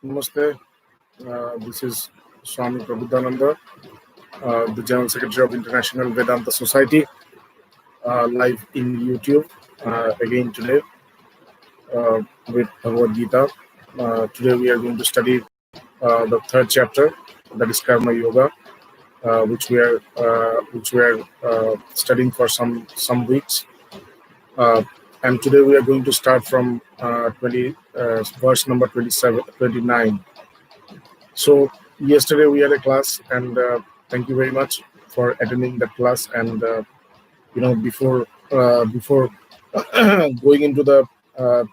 Namaste. This is Swami Prabhudananda, the General Secretary of International Vedanta Society, live in YouTube again today with Bhagavad Gita. Today we are going to study the third chapter, that is Karma Yoga, which we are studying for some weeks. And today we are going to start from verse number 29. So yesterday we had a class, and thank you very much for attending that class. And before going into the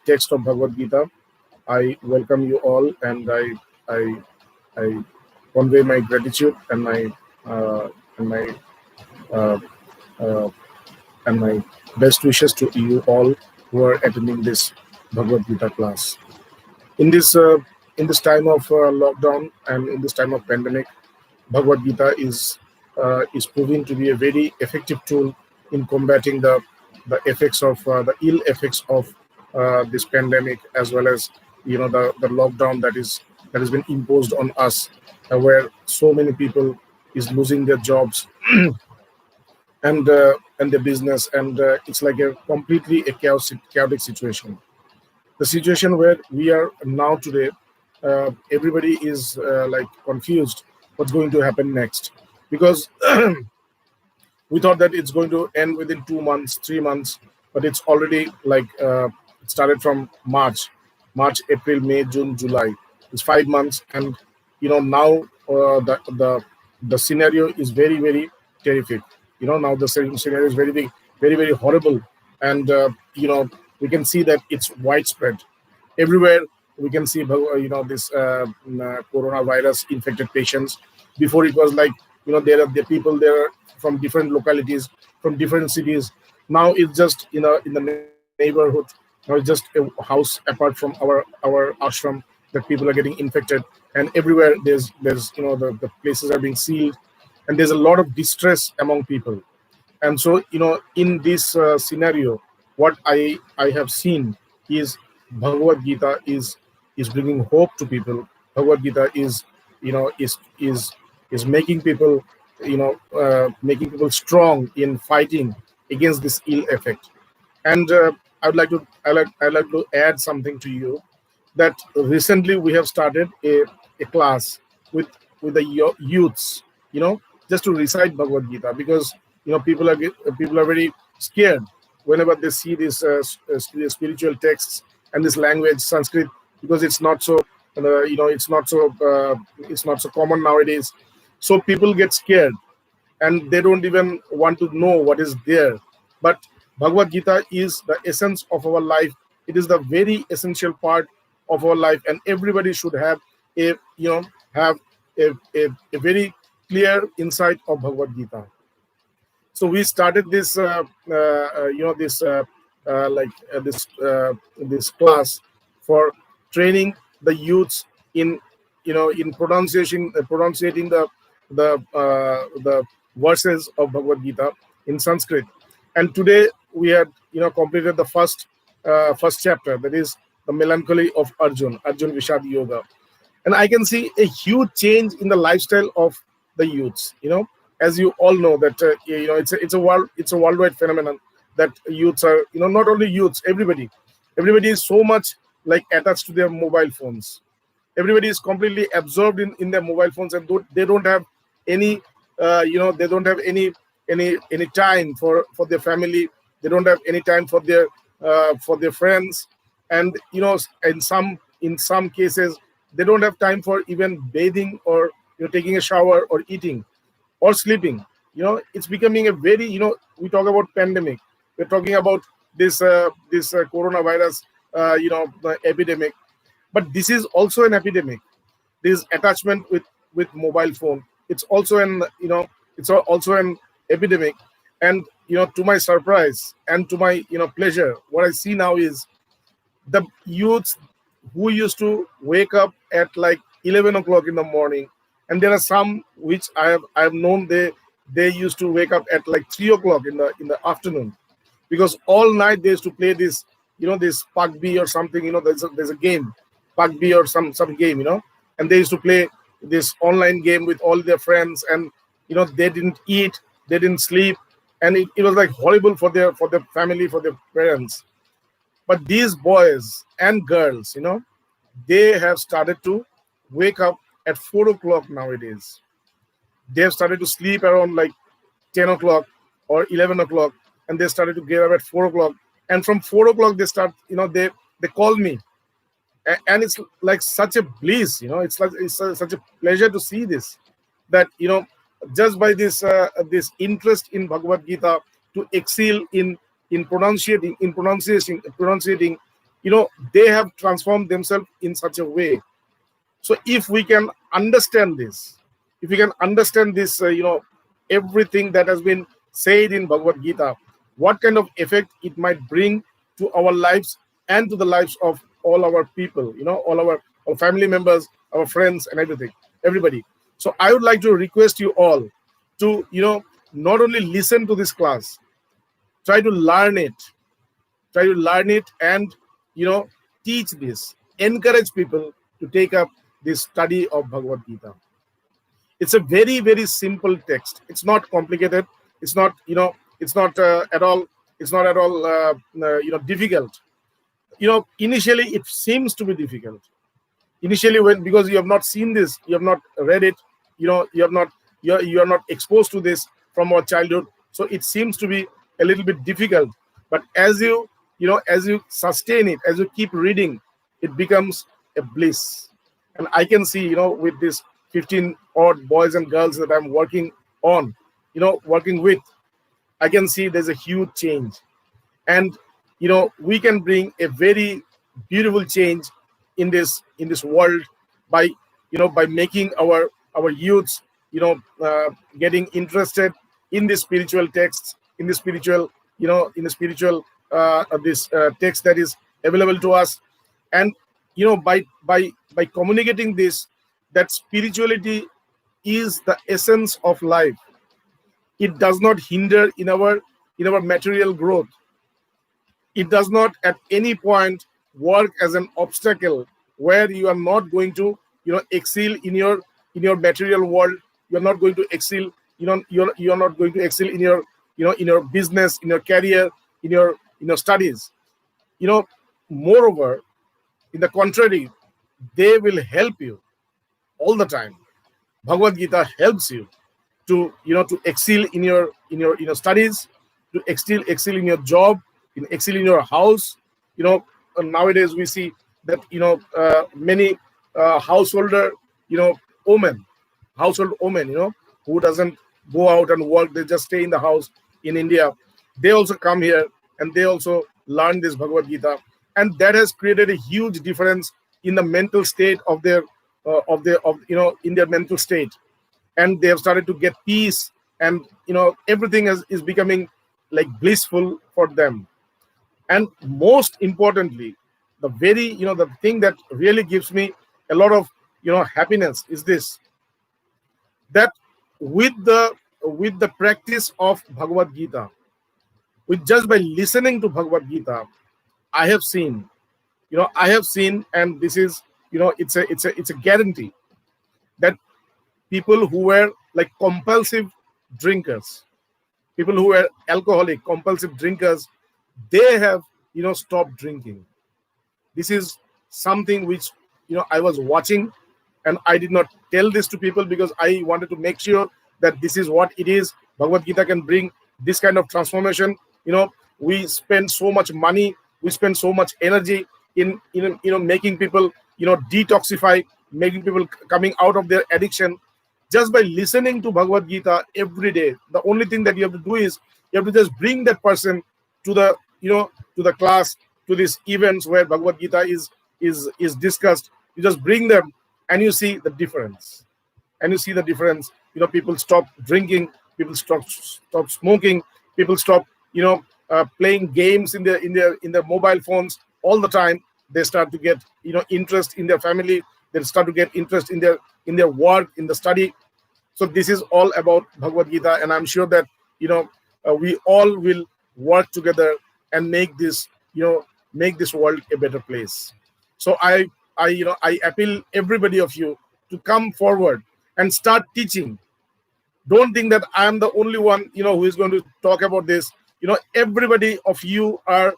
text of Bhagavad Gita, I welcome you all, and I convey my gratitude and my uh, and my uh, uh, and my best wishes to you all who are attending this Bhagavad Gita class. In this time of lockdown and in this time of pandemic, Bhagavad Gita is proving to be a very effective tool in combating the effects of the ill effects of this pandemic, as well as the lockdown that has been imposed on us, where so many people is losing their jobs and their business, and it's like a completely a chaotic situation. The situation where we are now today, everybody is like confused what's going to happen next, because we thought that it's going to end within 2 months, 3 months, but it's already like it started from March, April, May, June, July. It's 5 months, and now the scenario is very, very terrific. Now the scenario is very big, very, very horrible, and we can see that it's widespread everywhere. We can see this coronavirus infected patients. Before it was like there are the people there from different localities, from different cities. Now it's just in the neighborhood. Now it's just a house apart from our ashram that people are getting infected, and everywhere there's the places are being sealed, and there's a lot of distress among people. And so in this scenario, what I have seen is Bhagavad Gita is bringing hope to people. Bhagavad Gita is is making people making people strong in fighting against this ill effect. And I'd like to add something to you, that recently we have started a class with the youths, just to recite Bhagavad Gita, because people are very scared whenever they see these spiritual texts and this language Sanskrit, because it's not so common nowadays. So people get scared, and they don't even want to know what is there. But Bhagavad Gita is the essence of our life. It is the very essential part of our life, and everybody should have a have a very clear insight of Bhagavad Gita. So we started this this class for training the youths in in pronunciating the verses of Bhagavad Gita in Sanskrit. And today we had completed the first chapter, that is the melancholy of Arjun Vishad Yoga. And I can see a huge change in the lifestyle of the youths. As you all know that it's a worldwide phenomenon, that youths are not only youths, everybody is so much like attached to their mobile phones. Everybody is completely absorbed in their mobile phones, and they don't have any they don't have any time for their family. They don't have any time for their friends, and in some cases they don't have time for even bathing, or taking a shower, or eating, or sleeping. It's becoming a very we talk about pandemic, we're talking about this coronavirus epidemic, but this is also an epidemic. This attachment with mobile phone, it's also an epidemic. And to my surprise and to my pleasure, what I see now is the youths who used to wake up at like 11 o'clock in the morning, and there are some which I have known, they used to wake up at like 3 o'clock in the afternoon, because all night they used to play this this PUBG or something. There's a game, PUBG or some game, and they used to play this online game with all their friends, and they didn't eat, they didn't sleep, and it was like horrible for their family, for their parents. But these boys and girls, they have started to wake up at 4 o'clock nowadays. They have started to sleep around like 10 o'clock or 11 o'clock, and they started to get up at 4 o'clock. And from 4 o'clock, they start, they call me. And it's like such a bliss, it's like such a pleasure to see this, that, just by this interest in Bhagavad Gita, to excel in pronunciating, they have transformed themselves in such a way. So if we can understand this, everything that has been said in Bhagavad Gita, what kind of effect it might bring to our lives and to the lives of all our people, all our family members, our friends, and everybody. So I would like to request you all to, not only listen to this class, try to learn it, and, teach this, encourage people to take up this study of Bhagavad Gita. It's a very, very simple text. It's not complicated. It's not, at all difficult. Initially it seems to be difficult. Initially, because you have not seen this, you have not read it, you are not exposed to this from our childhood. So it seems to be a little bit difficult. But as you sustain it, as you keep reading, it becomes a bliss. And I can see, with this 15 odd boys and girls that I'm working with, I can see there's a huge change. And we can bring a very beautiful change in this world by making our youths getting interested in the spiritual texts, in the spiritual this text that is available to us. And by communicating this, that spirituality is the essence of life. It does not hinder in our material growth. It does not at any point work as an obstacle where you are not going to excel in your material world. You're not going to excel, you're not going to excel in your business, in your career, in your studies. Moreover, in the contrary, they will help you all the time. Bhagavad Gita helps you to excel in your studies, to excel in your job, excel in your house. Nowadays we see that many household women, who doesn't go out and work, they just stay in the house in India. They also come here and they also learn this Bhagavad Gita, and that has created a huge difference in the mental state of their in their mental state, and they have started to get peace, and everything is becoming like blissful for them. And most importantly, the thing that really gives me a lot of happiness is this, that with the practice of Bhagavad Gita, with just by listening to Bhagavad Gita, I have seen, and this is, it's a guarantee that people who were like compulsive drinkers, people who were alcoholic, compulsive drinkers, they have stopped drinking. This is something which I was watching, and I did not tell this to people because I wanted to make sure that this is what it is. Bhagavad Gita can bring this kind of transformation. We spend so much money, we spend so much energy in making people detoxify, making people coming out of their addiction. Just by listening to Bhagavad Gita every day, the only thing that you have to do is you have to just bring that person to the class, to these events where Bhagavad Gita is discussed. You just bring them and you see the difference. People stop drinking, people stop smoking, people stop playing games in their mobile phones all the time. They start to get interest in their family. They start to get interest in their work, in the study. So this is all about Bhagavad Gita, and I'm sure that we all will work together and make this world a better place. So I I appeal everybody of you to come forward and start teaching. Don't think that I am the only one, who is going to talk about this. Everybody of you are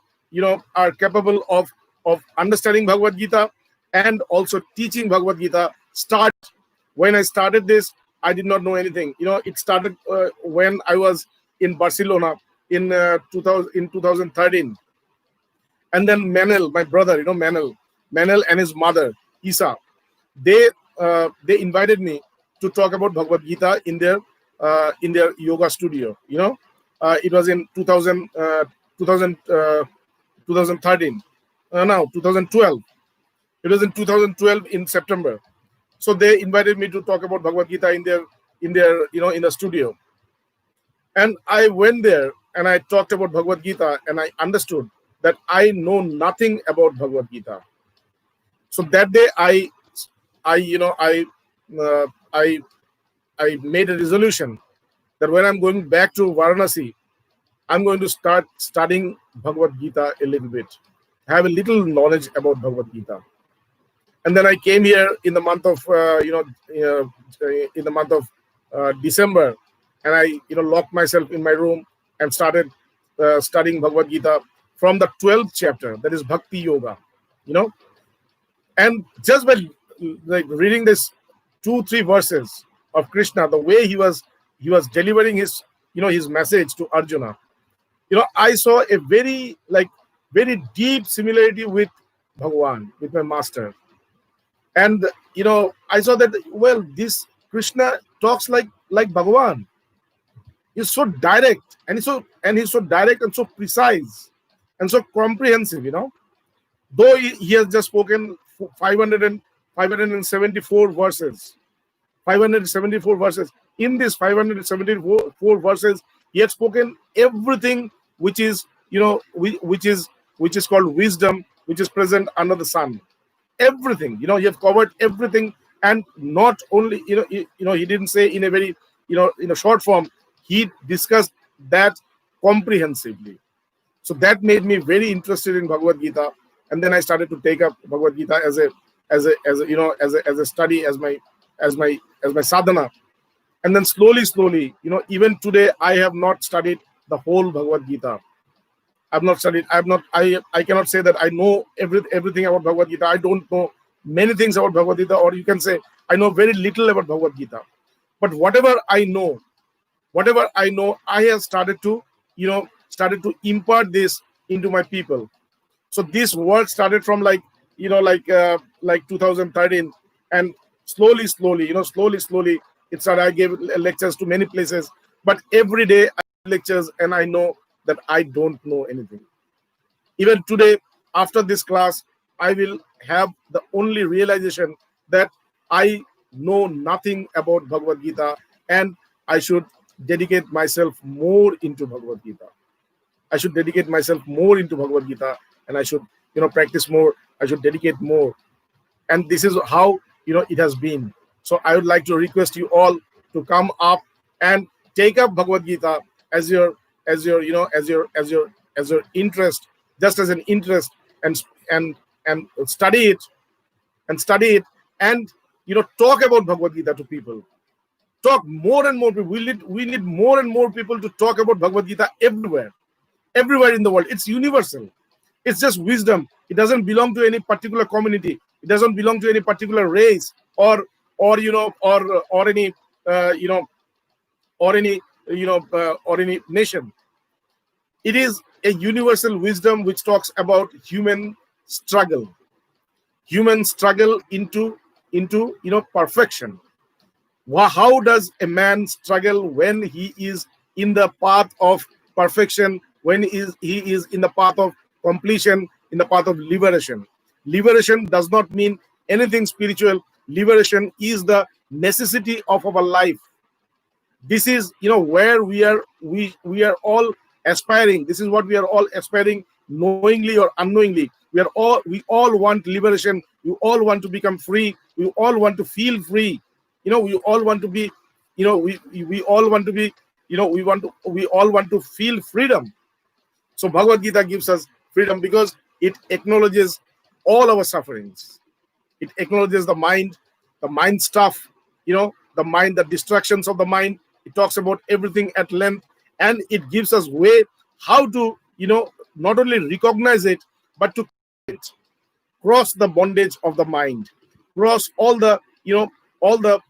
capable of understanding Bhagavad Gita and also teaching Bhagavad Gita. Start. When I started this, I did not know anything. It started when I was in Barcelona in 2013. And then Manel, my brother, Manel and his mother, Isa, they invited me to talk about Bhagavad Gita in their yoga studio. It was in 2013. Now 2012. It was in 2012 in September. So they invited me to talk about Bhagavad Gita in the studio. And I went there and I talked about Bhagavad Gita, and I understood that I know nothing about Bhagavad Gita. So that day I made a resolution that when I'm going back to Varanasi, I'm going to start studying Bhagavad Gita a little bit, have a little knowledge about Bhagavad Gita. And then I came here in the month of December, and I locked myself in my room and started studying Bhagavad Gita from the 12th chapter, that is Bhakti Yoga. And just by reading this 2-3 verses of Krishna, the way he was delivering his message to Arjuna, I saw a very deep similarity with Bhagavan, with my master. And I saw that, well, this Krishna talks like Bhagavan. He's so direct, and he's so direct and so precise and so comprehensive. Though he has just spoken 574 verses. 574 verses. In this 574 verses, he had spoken everything which is called wisdom, which is present under the sun. Everything, he have covered everything, and not only he didn't say in a very in a short form. He discussed that comprehensively. So that made me very interested in Bhagavad Gita, and then I started to take up Bhagavad Gita as a study, as my sadhana. And then slowly, even today I have not studied the whole Bhagavad Gita. I've not studied. I cannot say that I know everything about Bhagavad Gita. I don't know many things about Bhagavad Gita, or you can say I know very little about Bhagavad Gita. But whatever I know, I have started to impart this into my people. So this work started from 2013, and slowly, it started. I gave lectures to many places, but every day I give lectures, and I know that I don't know anything. Even today, after this class, I will have the only realization that I know nothing about Bhagavad Gita, and I should dedicate myself more into Bhagavad Gita. I should dedicate myself more into Bhagavad Gita, and I should practice more. I should dedicate more. And this is how it has been. So I would like to request you all to come up and take up Bhagavad Gita as your interest, just as an interest, and study it, and talk about Bhagavad Gita to people. Talk more and more people. We need more and more people to talk about Bhagavad Gita everywhere in the world. It's universal. It's just wisdom. It doesn't belong to any particular community. It doesn't belong to any particular race or any nation. It is a universal wisdom which talks about human struggle into perfection. How does a man struggle when he is in the path of perfection, when he is in the path of completion, in the path of liberation? Liberation does not mean anything spiritual. Liberation is the necessity of our life. This is where we are all aspiring. This is what we are all aspiring, knowingly or unknowingly. We all want liberation. We all want to become free. We all want to feel free. We all want to be, we all want to feel freedom. So Bhagavad Gita gives us freedom because it acknowledges all our sufferings. It acknowledges the mind stuff, the mind, the distractions of the mind. It talks about everything at length, and it gives us way how to, not only recognize it, but to cross the bondage of the mind, cross all the, all the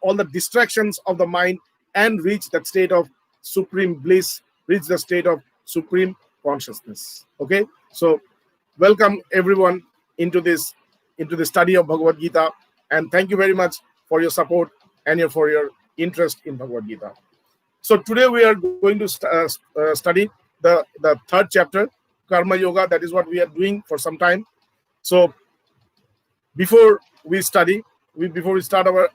all the distractions of the mind, and reach that state of supreme bliss, reach the state of supreme consciousness. Okay, so welcome everyone into the study of Bhagavad Gita, and thank you very much for your support and for your interest in Bhagavad Gita. So today we are going to study the third chapter, Karma Yoga. That is what we are doing for some time. So before we start our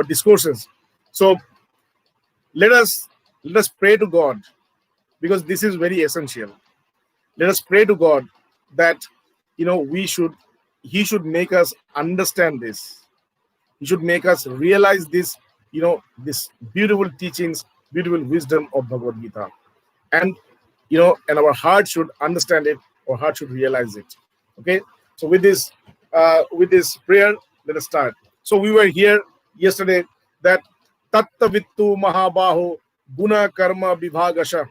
discourses, so let us pray to God, because this is very essential. Let us pray to God that he should make us understand this. He should make us realize this, this beautiful teachings, beautiful wisdom of Bhagavad Gita, and and our heart should understand it. Our heart should realize it. Okay. So with this prayer, let us start. So we were here yesterday that tatta vittu mahabaho guna karma vibhagasha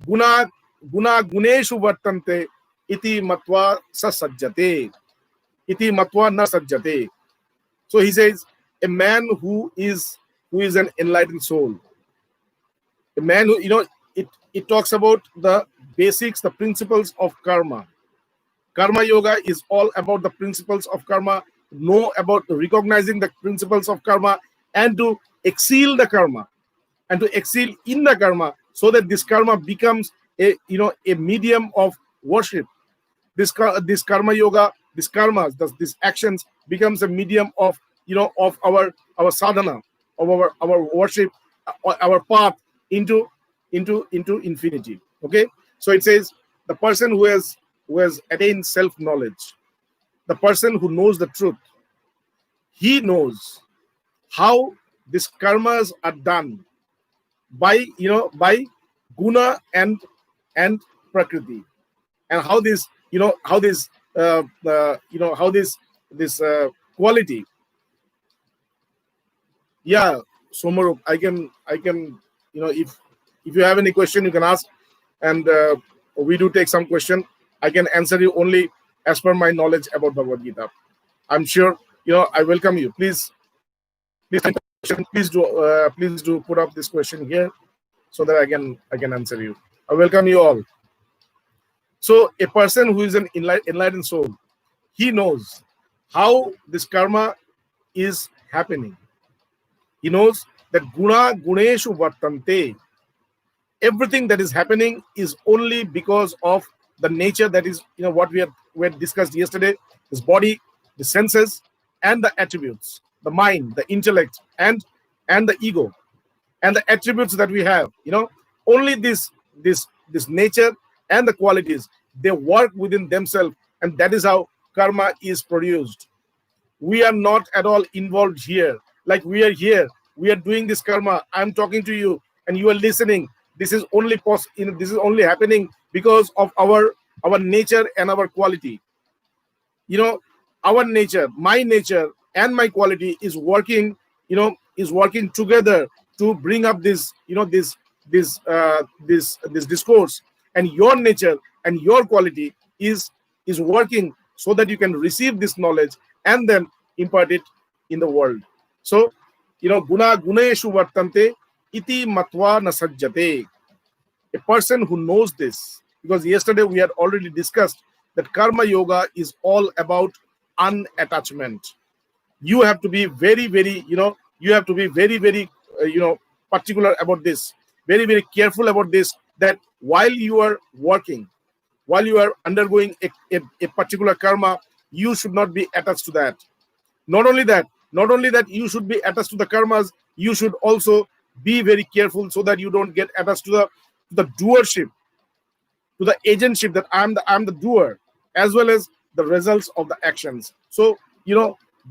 guna guneshu vartante iti matva sasajjate iti matva na sajjate. So he says, a man who is an enlightened soul, a man who, it talks about the basics, the principles of karma. Karma yoga is all about the principles of karma, know about recognizing the principles of karma, and to exceed the karma, and to excel in the karma, so that this karma becomes a medium of worship. This karma yoga, this karmas, these actions becomes a medium of of our sadhana, of our worship, our path into infinity. Okay, so it says the person who has attained self-knowledge, the person who knows the truth, he knows how these karmas are done by guna and prakriti, and how this quality. Yeah, Somarup, I can if you have any question, you can ask, and we do take some question. I can answer you only as per my knowledge about Bhagavad Gita. I'm sure I welcome you. Please do put up this question here, so that I can answer you. I welcome you all. So a person who is an enlightened soul, he knows how this karma is happening. He knows that guna guneshu vartante. Everything that is happening is only because of the nature that is, what we had discussed yesterday: this body, the senses, and the attributes, the mind, the intellect, and the ego, and the attributes that we have. Only this nature and the qualities, they work within themselves, and that is how karma is produced. We are not at all involved here. Like, we are here, we are doing this karma. I'm talking to you, and you are listening. This is only this is only happening because of our nature and our quality. Our nature, my nature, and my quality is working. Is working together to bring up this discourse, and your nature and your quality is working so that you can receive this knowledge and then impart it in the world. So guna guneshu vartante iti matva na sajjate. A person who knows this, because yesterday we had already discussed that karma yoga is all about unattachment. You have to be very, very, you have to be very, very, particular about this, very, very careful about this, that while you are working, while you are undergoing a particular karma, you should not be attached to that. Not only that you should be attached to the karmas, you should also be very careful so that you don't get attached to the doership, to the agentship, that I'm the doer, as well as the results of the actions. So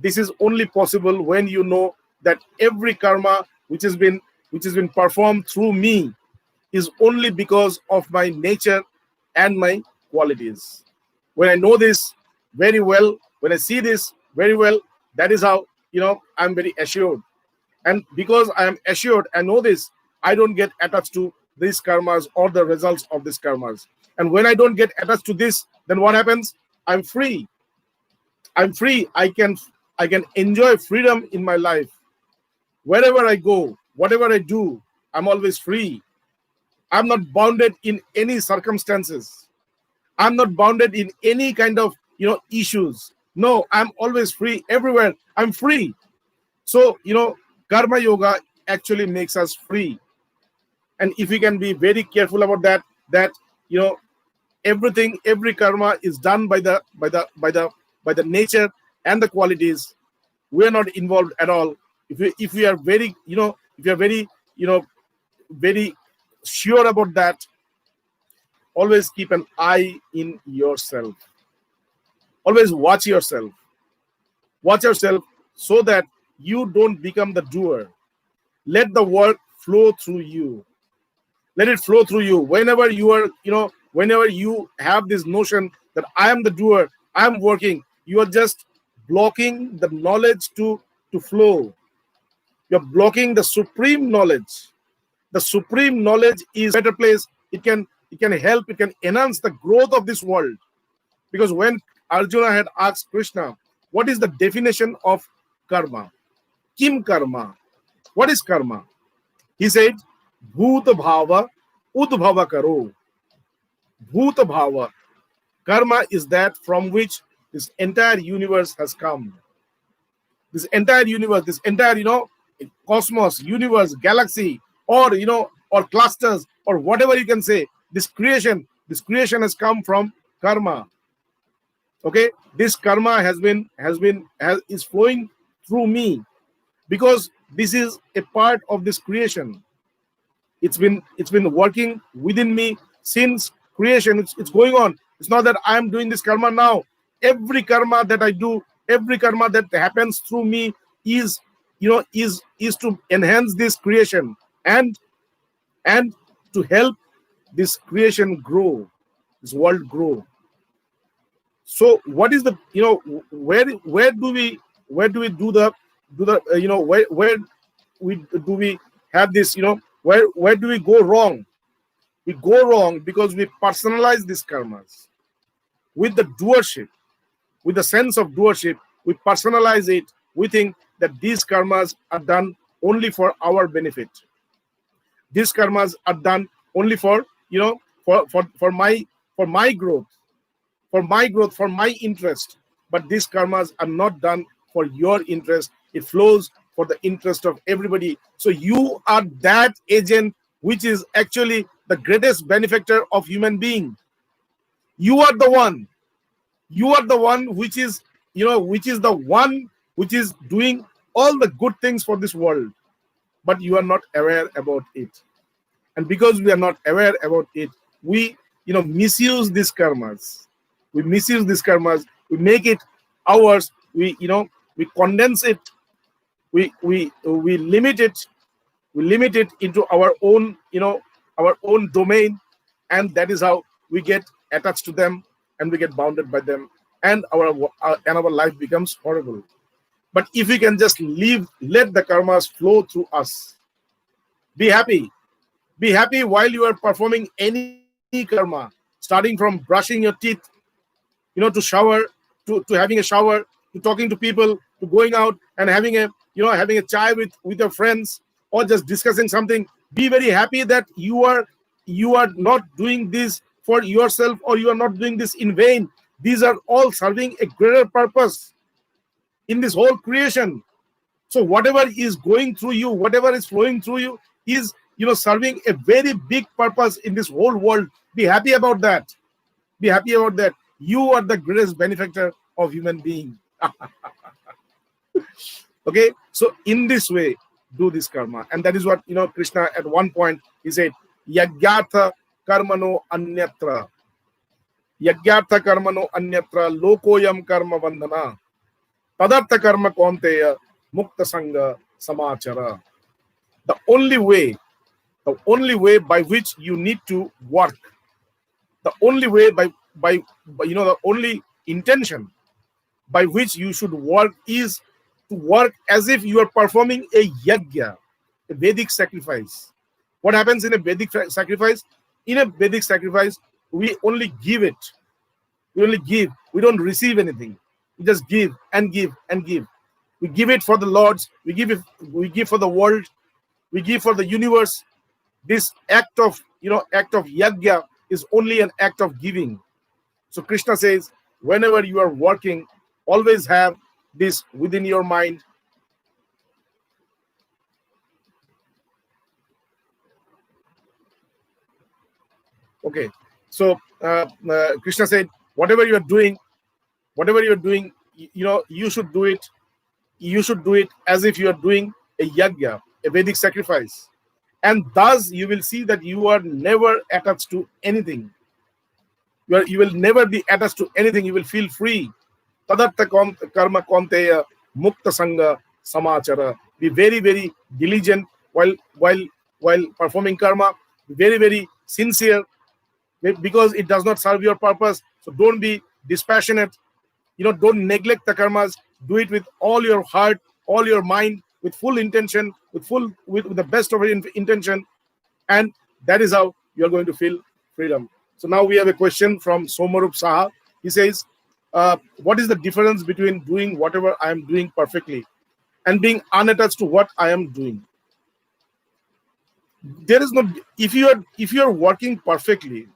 this is only possible when you know that every karma which has been performed through me is only because of my nature and my qualities. When I know this very well, when I see this very well, that is how, I'm very assured. And because I am assured, I know this, I don't get attached to these karmas or the results of these karmas. And when I don't get attached to this, then what happens? I'm free. I'm free. I can enjoy freedom in my life. Wherever I go, whatever I do, I'm always free. I'm not bounded in any circumstances. I'm not bounded in any kind of issues. No, I'm always free everywhere. I'm free. So karma yoga actually makes us free. And if we can be very careful about that everything, every karma is done by the nature and the qualities. We are not involved at all. If we are very if you are very very sure about that, always keep an eye in yourself. Always watch yourself. Watch yourself so that you don't become the doer. Let the work flow through you. Let it flow through you. Whenever you are, whenever you have this notion that I am the doer, I am working, you are just blocking the knowledge to flow. You're blocking the supreme knowledge. The supreme knowledge is a better place. It can help, it can enhance the growth of this world. Because when Arjuna had asked Krishna, what is the definition of karma? Kim karma? What is karma? He said, Bhuta bhava udbhava karo. Bhuta bhava. Karma is that from which this entire universe has come. This entire universe, this entire, cosmos, universe, galaxy, or, or clusters, or whatever you can say, this creation has come from karma. Okay, this karma is flowing through me because this is a part of this creation. It's been working within me since creation. It's going on. It's not that I am doing this karma now. Every karma that I do, every karma that happens through me is to enhance this creation and to help this creation grow, this world grow. So what is the where do we do the where do we have this where do we go wrong? We go wrong because we personalize these karmas with the doership, with the sense of doership. We personalize it. We think that these karmas are done only for our benefit. These karmas are done only for for my growth, for my interest. But these karmas are not done for your interest. It flows for the interest of everybody. So you are that agent which is actually the greatest benefactor of human being. You are the one. You are the one which is the one which is doing all the good things for this world. But you are not aware about it. And because we are not aware about it, we misuse these karmas. We misuse these karmas. We make it ours. We condense it. We limit it. We limit it into our own domain, and that is how we get attached to them and we get bounded by them, and our life becomes horrible. But if we can just let the karmas flow through us, be happy. Be happy while you are performing any karma, starting from brushing your teeth, to shower, to having a shower, to talking to people, to going out and having a chai with your friends, or just discussing something. Be very happy that you are not doing this for yourself, or you are not doing this in vain. These are all serving a greater purpose in this whole creation. So whatever is going through you, whatever is flowing through you is serving a very big purpose in this whole world. Be happy about that. Be happy about that. You are the greatest benefactor of human being. Okay, so in this way, do this karma. And that is what Krishna at one point he said, Yagyartha karmano anyatra. Yagyartha karmano anyatra lokoyam karma vandana. Tadartha karma konteya mukta sangha samachara. The only way by which you need to work, the only way by the only intention by which you should work is to work as if you are performing a yajna, a Vedic sacrifice. What happens in a Vedic sacrifice? In a Vedic sacrifice, we only give it. We only give. We don't receive anything. We just give and give and give. We give it for the Lord's. We give it. We give for the world. We give for the universe. This act of yajna is only an act of giving. So Krishna says, whenever you are working, always have this within your mind. Okay. So Krishna said, whatever you are doing, you should do it. You should do it as if you are doing a yajna, a Vedic sacrifice. And thus you will see that you are never attached to anything. You will never be attached to anything. You will feel free. Tadartha karma konteya mukta sangha samachara. Be very, very diligent while performing karma. Be very, very sincere, because it does not serve your purpose. So don't be dispassionate. Don't neglect the karmas. Do it with all your heart, all your mind, with full intention, with the best of your intention, and that is how you are going to feel freedom. So now we have a question from Somarup Saha. He says, what is the difference between doing whatever I am doing perfectly and being unattached to what I am doing? There is no. If you are working perfectly,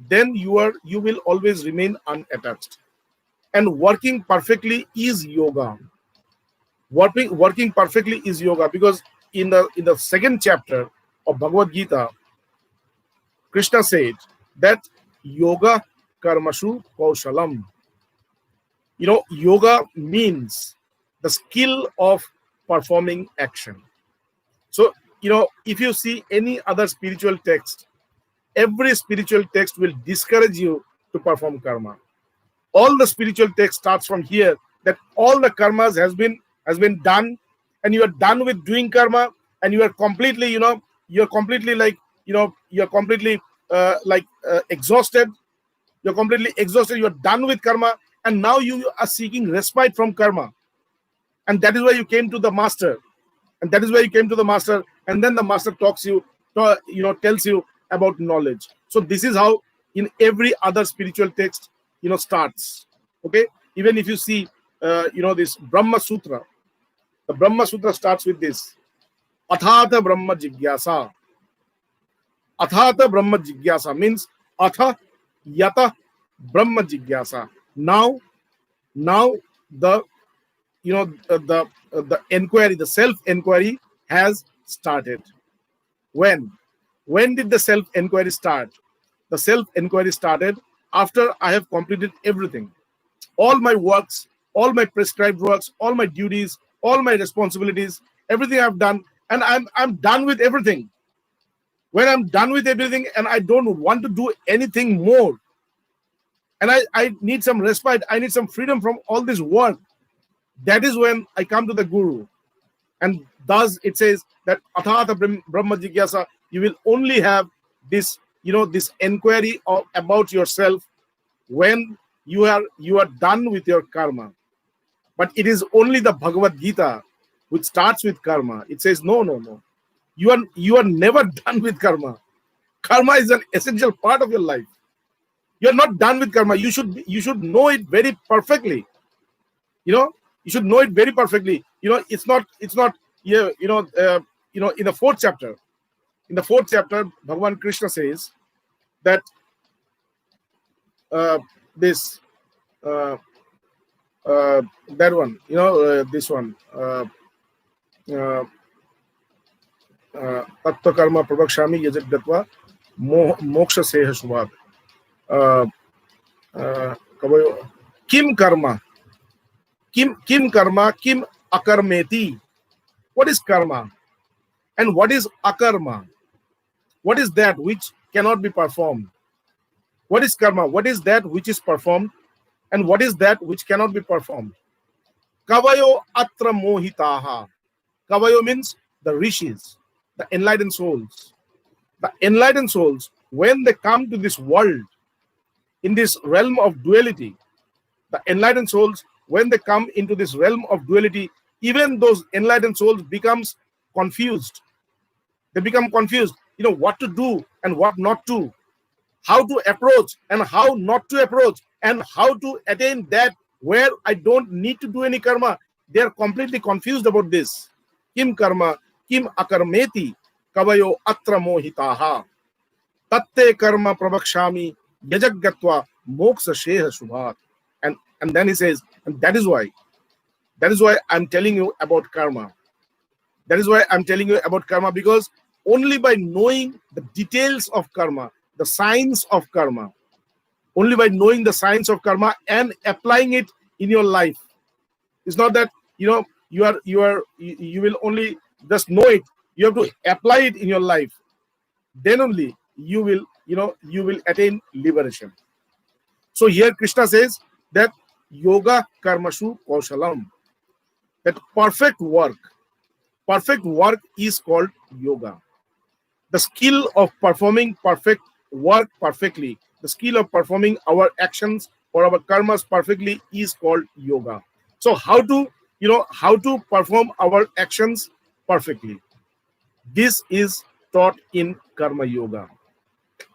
then you will always remain unattached. And working perfectly is yoga. Working perfectly is yoga, because in the second chapter of Bhagavad Gita, Krishna said that yoga karmashu kaushalam. Yoga means the skill of performing action. So, if you see any other spiritual text, every spiritual text will discourage you to perform karma. All the spiritual text starts from here, that all the karmas has been done, and you are done with doing karma, and you are completely, exhausted. You're completely exhausted. You're done with karma, and now you are seeking respite from karma. And that is why you came to the master. And then the master tells you about knowledge. So this is how in every other spiritual text, starts. Okay. Even if you see, this Brahma Sutra, the Brahma Sutra starts with this: Athata Brahma Jigyasa. Athata Brahma Jigyasa means Atha Yata Brahma Jigyasa. Now the the inquiry, the self-inquiry has started. When did the self-inquiry start? The self-inquiry started after I have completed everything. All my works, all my prescribed works, all my duties, all my responsibilities, everything I've done, and I'm done with everything. When I'm done with everything and I don't want to do anything more, and I need some respite, I need some freedom from all this work, that is when I come to the Guru. And thus it says that Athata Brahma Jigyasa, you will only have this, this inquiry about yourself when you are done with your karma. But it is only the Bhagavad Gita which starts with karma. It says, no. You are never done with karma. Karma is an essential part of your life. You are not done with karma. You should know it very perfectly. You should know it very perfectly. It's not. Yeah. In the fourth chapter, Bhagavan Krishna says that this that one. This one. Tattva karma prabhakshami yajat gatva moksha seha shubhat. Kim karma kim akarmeti. What is karma and what is akarma? What is that which cannot be performed? What is karma? What is that which is performed, and what is that which cannot be performed? Kavayo atra mohitaha. Kavayo means the rishis, the enlightened souls. The enlightened souls, when they come to this world, in this realm of duality, the enlightened souls, when they come into this realm of duality, even those enlightened souls becomes confused. They become confused, what to do and what not to, how to approach and how not to approach, and how to attain that where I don't need to do any karma. They are completely confused about this. Kim karma, kim akarmeti, kavayo atra mohitaha, tatte karma prabhakshami, yajagatva moksha sheha shubhat. And then he says, and that is why I'm telling you about karma. That is why I'm telling you about karma, because only by knowing the details of karma, the science of karma, only by knowing the science of karma and applying it in your life. It's not that you will only just know it. You have to apply it in your life. Then only you will attain liberation. So here Krishna says that yoga karmashu kaushalam, that perfect work is called yoga. The skill of performing perfect work perfectly, the skill of performing our actions or our karmas perfectly is called yoga. So how to perform our actions perfectly? This is taught in karma yoga.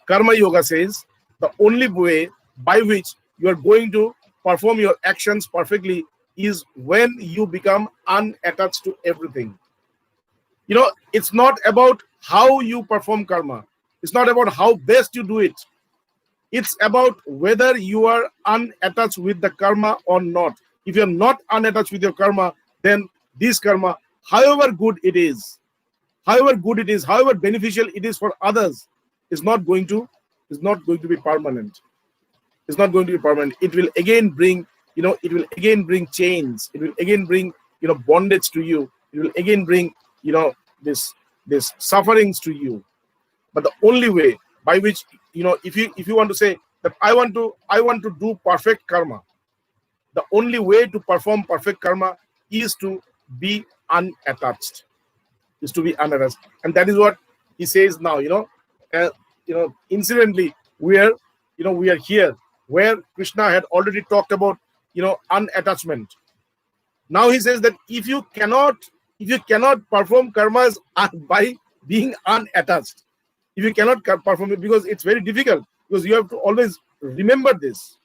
Karma yoga says the only way by which you are going to perform your actions perfectly is when you become unattached to everything. It's not about how you perform karma. It's not about how best you do it. It's about whether you are unattached with the karma or not. If you're not unattached with your karma, then this karma, however good it is, however beneficial it is for others, is not going to be permanent. It's not going to be permanent. It will again bring, chains. It will again bring, bondage to you. It will again bring, this sufferings to you. But the only way by which, if you want to say that I want to do perfect karma, the only way to perform perfect karma is to be unattached. And that is what he says now. Incidentally, we are here where Krishna had already talked about unattachment. Now he says that if you cannot perform karmas by being unattached, if you cannot perform it, because it's very difficult, because you have to always remember this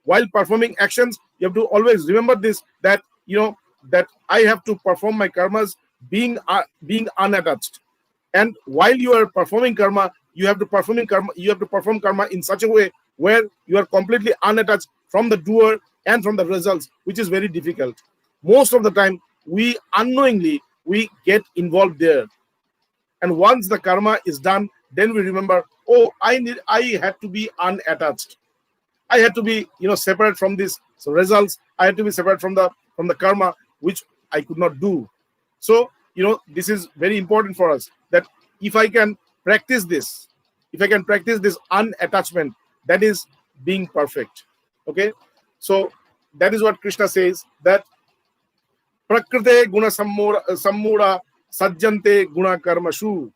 while performing actions. You have to always remember this, that that I have to perform my karmas being unattached. And while you are performing karma, you have to perform karma in such a way where you are completely unattached from the doer and from the results, which is very difficult. Most of the time, we unknowingly get involved there. And once the karma is done, then we remember, oh, I had to be unattached. I had to be, separate from these results. I had to be separate from the karma, which I could not do. So, this is very important for us, that if I can practice this unattachment, that is being perfect. Okay. So that is what Krishna says, that prakrite guna sammura sajjante guna karmashu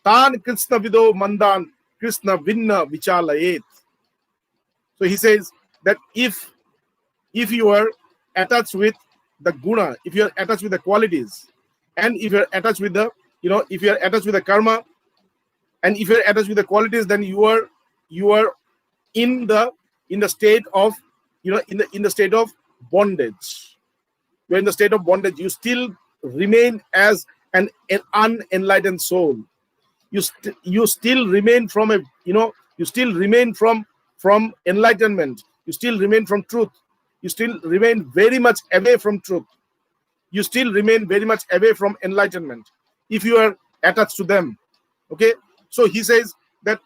tan krishna vido mandan krishna vinna vichalayet. So he says that if you are attached with the guna, if you are attached with the qualities, and if you are attached with the if you are attached with the karma, and if you are attached with the qualities, then you are in the state of in the state of bondage. You're in the state of bondage. You still remain as an unenlightened soul. You still remain from from enlightenment. You still remain from truth. You still remain very much away from truth. You still remain very much away from enlightenment if you are attached to them. Okay, so he says that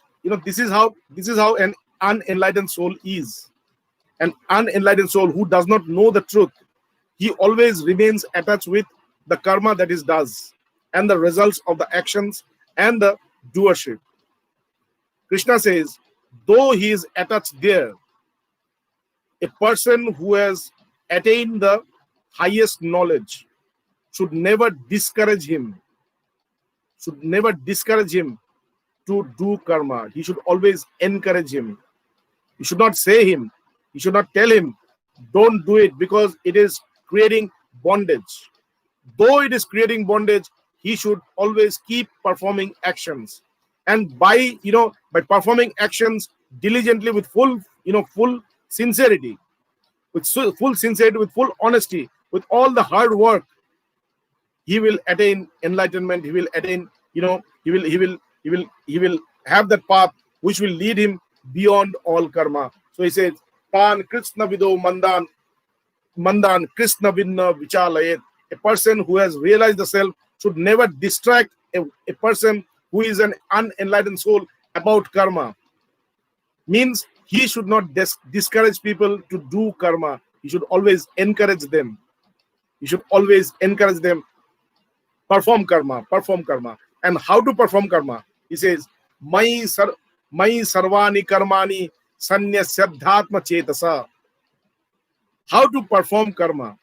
this is how an unenlightened soul is. An unenlightened soul who does not know the truth, he always remains attached with the karma that he does and the results of the actions and the doership. Krishna says, though he is attached there, a person who has attained the highest knowledge should never discourage him to do karma. He should always encourage him. You should not say him. You should not tell him, don't do it, because it is creating bondage. Though it is creating bondage, he should always keep performing actions. And by performing actions diligently with full sincerity, with full honesty, with all the hard work, he will attain enlightenment. He will attain, he will have that path which will lead him beyond all karma. So he says, Tan Krishna Vido Mandan Krishna Vinna Vichalayet. A person who has realized the self should never distract a person who is an unenlightened soul about karma. Means he should not discourage people to do karma. He should always encourage them. He should always encourage them. Perform karma. And how to perform karma? He says, Mai sarvani karmani sanyasyadhatma chetasa. How to perform karma?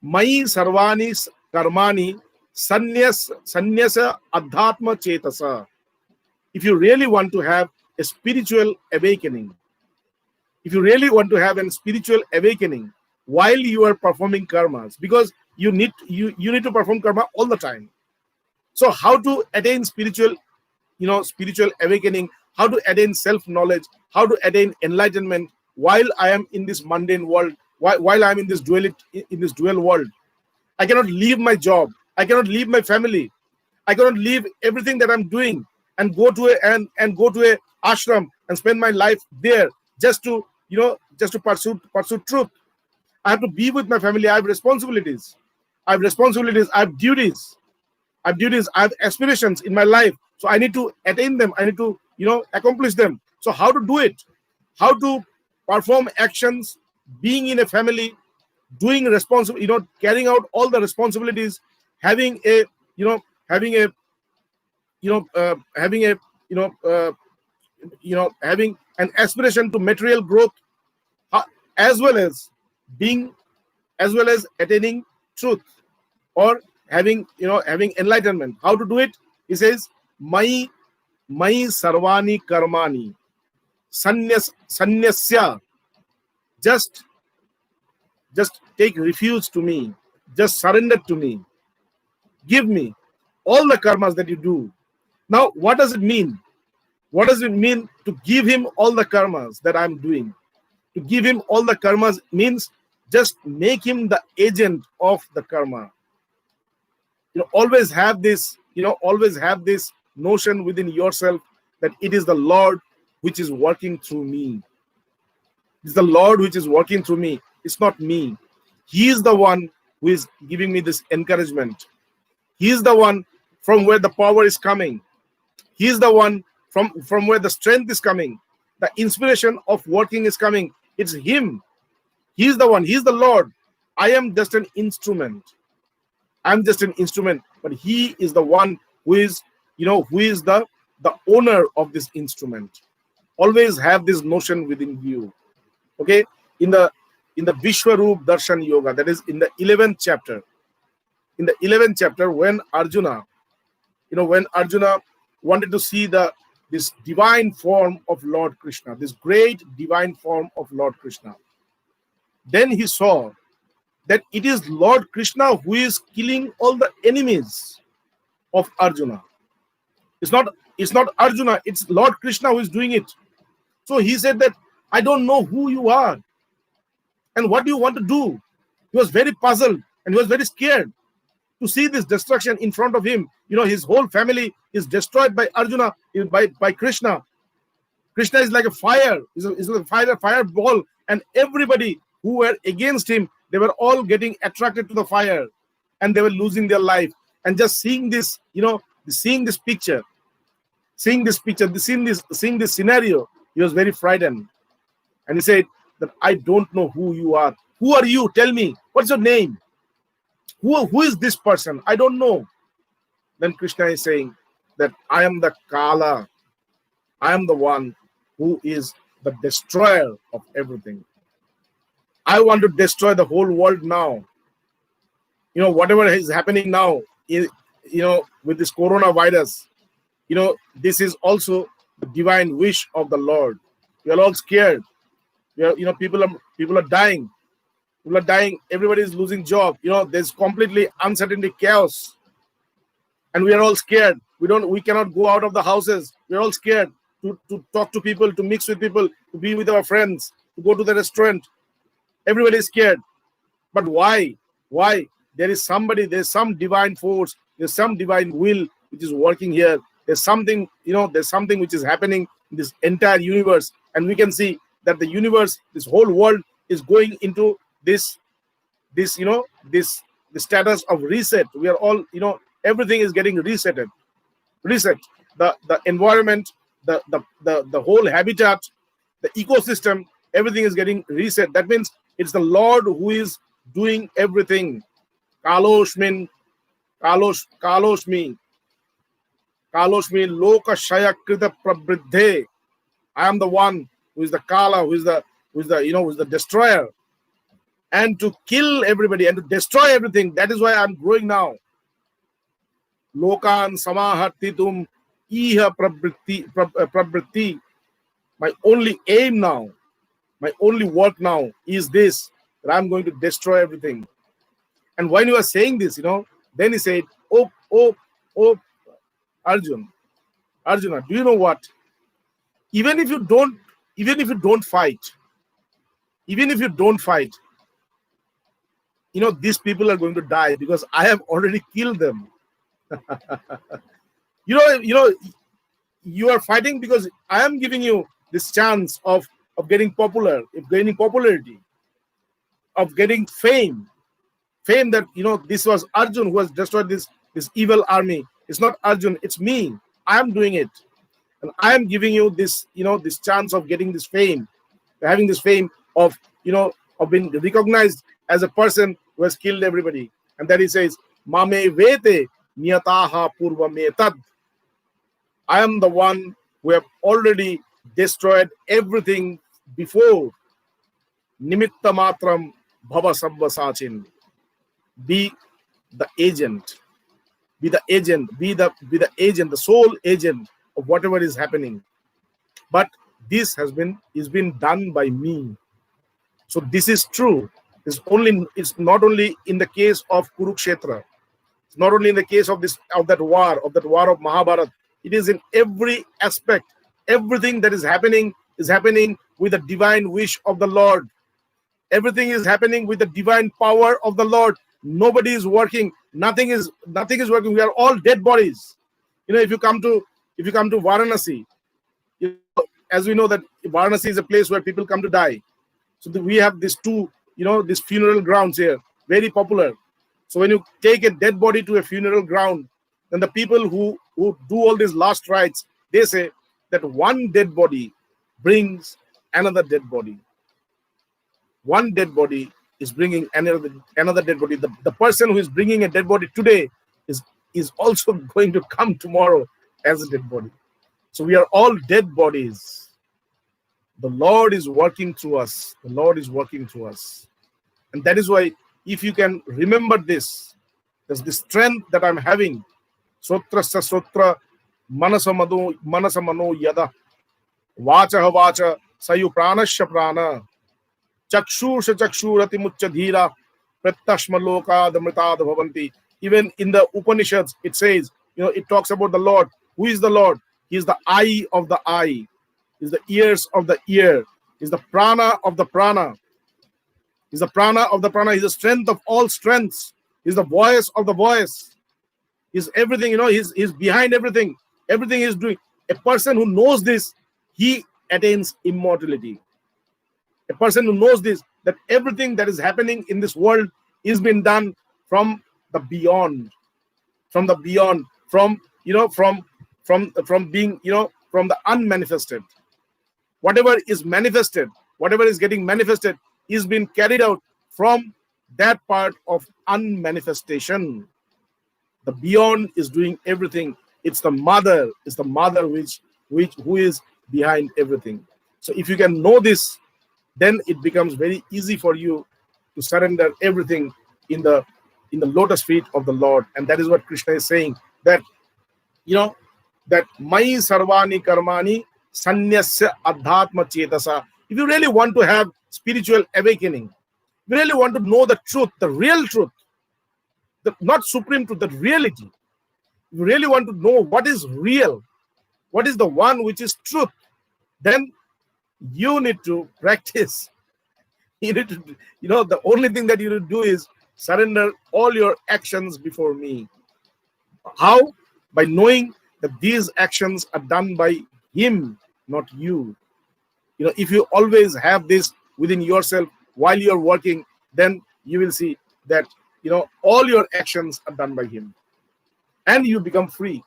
Mai sarvani karmani sanyasa adhatma chetasa. If you really want to have a spiritual awakening, while you are performing karmas, because you need to perform karma all the time. So how to attain spiritual awakening, how to attain self-knowledge, how to attain enlightenment while I am in this mundane world, while I am in this dual world. I cannot leave my job. I cannot leave my family. I cannot leave everything that I'm doing and go to a ashram and spend my life there just to pursue truth. I have to be with my family. I have responsibilities. I have duties. I have aspirations in my life. So I need to attain them. I need to, accomplish them. So how to do it? How to perform actions, being in a family, doing carrying out all the responsibilities, having an aspiration to material growth, as well as attaining truth, or having enlightenment. How to do it? He says, Mai sarvani karmani sanyasya. Just take refuge to me. Just surrender to me. Give me all the karmas that you do. Now, what does it mean? What does it mean to give him all the karmas that I'm doing? To give him all the karmas means just make him the agent of the karma. Always have this notion within yourself that it is the Lord which is working through me. It's the Lord which is working through me. It's not me. He is the one who is giving me this encouragement. He is the one from where the power is coming. He is the one from where the strength is coming. The inspiration of working is coming. It's him. He is the one. He is the Lord. I am just an instrument. I'm just an instrument. But he is the one who is the owner of this instrument. Always have this notion within you. Okay? In the Vishwaroop Darshan Yoga, that is in the 11th chapter. In the 11th chapter, when Arjuna wanted to see this divine form of Lord Krishna, this great divine form of Lord Krishna, then he saw that it is Lord Krishna who is killing all the enemies of Arjuna. It's not Arjuna, it's Lord Krishna who is doing it. So he said that, I don't know who you are and what do you want to do. He was very puzzled and he was very scared to see this destruction in front of him. His whole family is destroyed by Arjuna, by Krishna. Krishna is like a fire, is a fireball, and everybody who were against him, they were all getting attracted to the fire and they were losing their life. And just seeing this picture, seeing this scenario, he was very frightened. And he said that, I don't know who you are. Who are you? Tell me. What's your name? Who is this person? I don't know. Then Krishna is saying that I am the Kala. I am the one who is the destroyer of everything. I want to destroy the whole world now. Whatever is happening now, with this coronavirus, this is also the divine wish of the Lord. We are all scared. People are dying. People are dying. Everybody is losing job. There's completely uncertainty, chaos, and we are all scared. We cannot go out of the houses. We are all scared to talk to people, to mix with people, to be with our friends, to go to the restaurant. Everybody is scared. But why? Why? There's some divine force, there's some divine will which is working here. There's something which is happening in this entire universe. And we can see that the universe, this whole world is going into this status of reset. We are all, everything is getting reset. The environment, the whole habitat, the ecosystem, everything is getting reset. That means it's the Lord who is doing everything. Kaloshmi loka shaya krita prabridhe. I am the one who is the Kala, who is the destroyer, and to kill everybody and to destroy everything. That is why I'm growing now. Lokan samahartitum iha prabritti. My only aim now, my only work now is this, that I'm going to destroy everything. And when you are saying this, then he said, oh, Arjuna, do you know what? Even if you don't fight, these people are going to die because I have already killed them. You are fighting because I am giving you this chance of getting popular, of gaining popularity, of getting fame. Fame that, this was Arjun who has destroyed this evil army. It's not Arjun, it's me. I am doing it. And I am giving you this, this chance of getting this fame, having this fame of being recognized as a person who has killed everybody. And then he says, Mame vete niyataha purva metad. I am the one who have already destroyed everything before. Nimitta matram bhava sabba sachin. Be the agent. Be the agent, the sole agent of whatever is happening. But this is been done by me. So this is true. It's not only in the case of Kurukshetra. It's not only in the case of that war of Mahabharata. It is in every aspect. Everything that is happening with the divine wish of the Lord. Everything is happening with the divine power of the Lord. Nobody is working. Nothing is working. We are all dead bodies. If you come to Varanasi, as we know that Varanasi is a place where people come to die. So we have these two, these funeral grounds here, very popular. So when you take a dead body to a funeral ground, then the people who do all these last rites, they say that one dead body brings another dead body. One dead body is bringing another dead body. The person who is bringing a dead body today is also going to come tomorrow as a dead body. So we are all dead bodies. The Lord is working through us. The Lord is working through us. And that is why, if you can remember this, there's the strength that I'm having. Sotra sa sotra, manasa mano yada, vacha vacha, sayu pranasya prana, chakshusha chakshurati mucha dhira, prattashma loka damritad bhavanti. Even in the Upanishads, it says, it talks about the Lord. Who is the Lord? He is the eye of the eye. He is the ears of the ear. He is the prana of the prana. He is the prana of the prana. He is the strength of all strengths. He is the voice of the voice. He is everything, he's behind everything. Everything he's doing. A person who knows this, he attains immortality. A person who knows this, that everything that is happening in this world is being done from the beyond. From the beyond. From being, from the unmanifested. Whatever is manifested, whatever is getting manifested is being carried out from that part of unmanifestation. The beyond is doing everything. It's the mother who is behind everything. So if you can know this, then it becomes very easy for you to surrender everything in the lotus feet of the Lord. And that is what Krishna is saying, that that Mai Sarvani Karmani Sanyasya Adhatma Chetasa. If you really want to have spiritual awakening, if you really want to know the truth, the real truth, not supreme truth, the reality, if you really want to know what is real, what is the one which is truth, then you need to practice. You need to, the only thing that you need to do is surrender all your actions before me. How? By knowing that these actions are done by him, not you. If you always have this within yourself while you're working, then you will see that, all your actions are done by him. And you become free.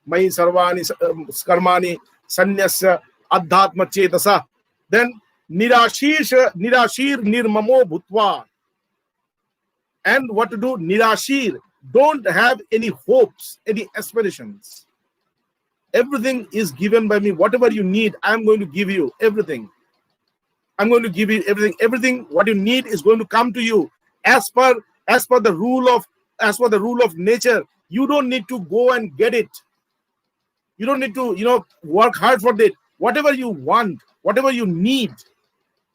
Mai sarvani karmani sanyasya adhatma chetasa. Then nirashir nirmamo bhutva. And what to do? Nirashir. Don't have any hopes, any aspirations. Everything is given by me. Whatever you need, I'm going to give you everything. I'm going to give you everything. Everything what you need is going to come to you as per the rule of nature. You don't need to go and get it. You don't need to, work hard for it. Whatever you want, whatever you need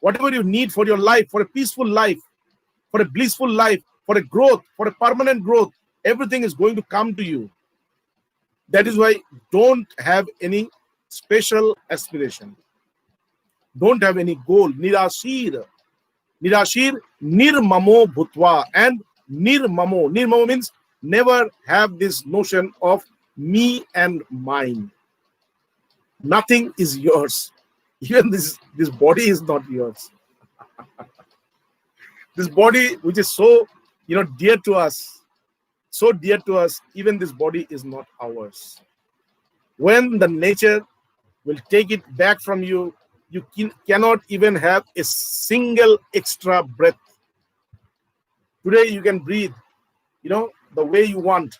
for your life, for a peaceful life, for a blissful life, for a growth, for a permanent growth, everything is going to come to you. That is why don't have any special aspiration. Don't have any goal. Nirashir. Nirashir nirmamo bhutva. And nirmamo. Nirmamo means never have this notion of me and mine. Nothing is yours. Even this body is not yours. This body, which is so, dear to us, even this body is not ours. When the nature will take it back from you, you cannot even have a single extra breath. Today you can breathe, the way you want.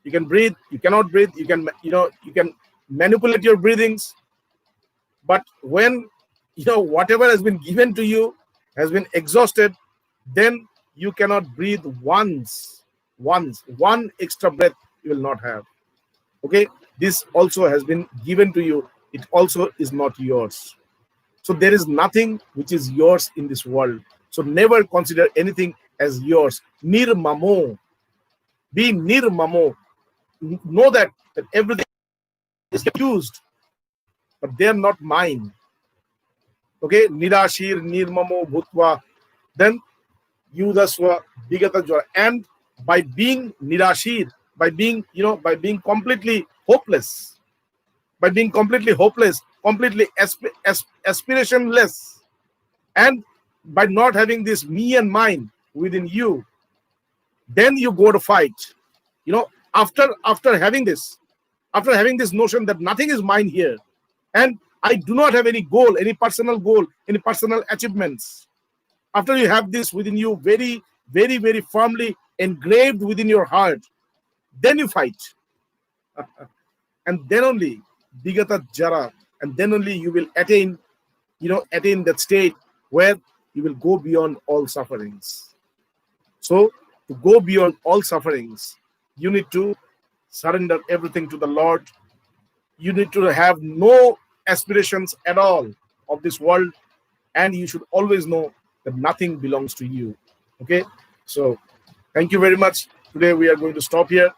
You can breathe, you cannot breathe, you can manipulate your breathings. But when, whatever has been given to you has been exhausted, then you cannot breathe one extra breath you will not have. Okay, this also has been given to you. It also is not yours. So there is nothing which is yours in this world. So never consider anything as yours. Nirmamo. Be nirmamo. Know that everything is used, but they are not mine. Okay, nirashir nirmamo bhutva. Then yudasva bigata jara. And by being nirashir, by being completely hopeless, completely aspirationless, and by not having this me and mine within you, then you go to fight. After having this notion that nothing is mine here, and I do not have any goal, any personal achievements. After you have this within you very, very, very firmly engraved within your heart, then you fight. And then only bigata jara, and then only you will attain that state where you will go beyond all sufferings. So to go beyond all sufferings, you need to surrender everything to the Lord. You need to have no aspirations at all of this world, and you should always know that nothing belongs to you. Okay, so thank you very much. Today we are going to stop here.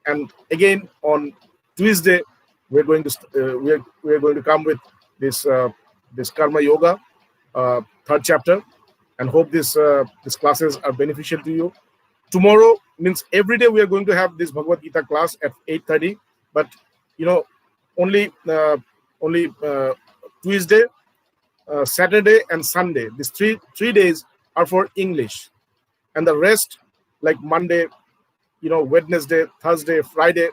And again on Tuesday we're going to come with this Karma Yoga third chapter, and hope these classes are beneficial to you. Tomorrow means every day we are going to have this Bhagavad Gita class at 8:30, but only Tuesday, Saturday and Sunday. These three days are for English, and the rest, like Monday, Wednesday, Thursday, Friday,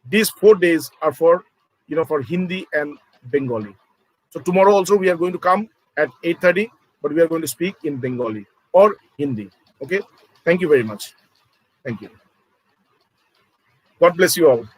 these 4 days are for Hindi and Bengali. So tomorrow also we are going to come at 8:30, but we are going to speak in Bengali or Hindi. Okay. Thank you very much. Thank you. God bless you all.